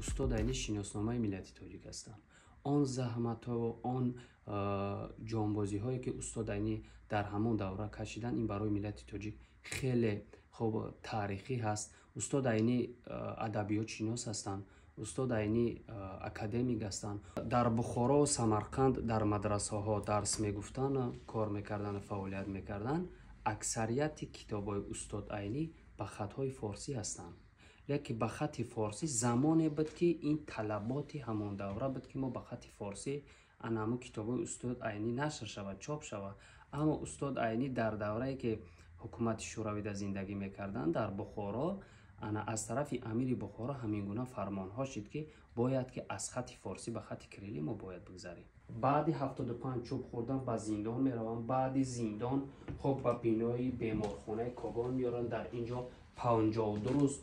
استاد عینی شناسنامه ملت تاجیک هستند. آن زحمت ها و آن جانبازی هایی که استاد عینی در همون دوره کشیدن، این برای ملت تاجیک خیلی خوب تاریخی هست. استاد عینی ادبیات شناس هستند، استاد عینی اکادمیک هستند. در بخارا و سمرقند در مدرسه ها درس میگفتن، کار میکردن، فعالیت میکردن. اکثریت کتاب های استاد عینی به خط های فارسی هستند، لیکن به خط فارسی زمانی بود که این طلبات همون دوره بود که ما به خط فارسی انامو کتاب های استاد عینی نشر شود، چاپ شود. اما استاد عینی در دوره که حکومت شوروی در زندگی میکردن در بخارا، از طرف امیر بخارا همین گونه فرمان ها شد که باید که از خط فارسی به خط کریلی ما باید بگذاریم. بعد 75 چوب خوردن به زندان میروند. بعد زندان خب به بینای بیمارخانه کاگان میارن. در اینجا 52 روز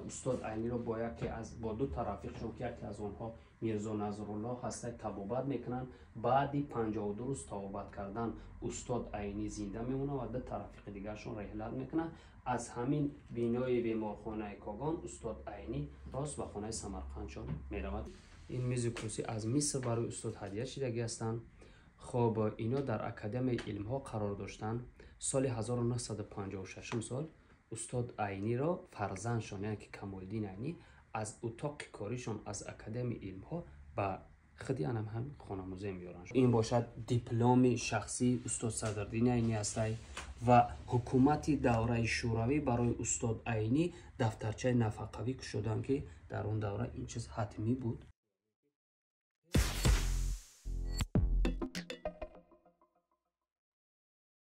استاد عینی رو باید که از با دو رفیقشون که یکی از اونها میرزا نظرالله هسته تبابت میکنن. بعد 52 روز تبابت کردن استاد عینی زنده میمونه و دو رفیق دیگرشون رحلت میکنن. از همین بینای بیمارخانه کاگان استاد عینی راست به خانه سمرقندشون میرود. این میز کرسی از مصر برای استاد هدیه شدگی هستند. خب اینا در اکادمی علم ها قرار داشتن. سال 1956 سال استاد عینی را فرزندشان یعنی که کمالدین عینی از اتاق کاریشان از اکادمی علم ها به خودی هم خانه موزه میارن. این باشد دیپلم شخصی استاد صدرالدین عینی است و حکومت دوره شوروی برای استاد عینی دفترچه نفقوی کشیدن که در اون دوره این چیز حتمی بود.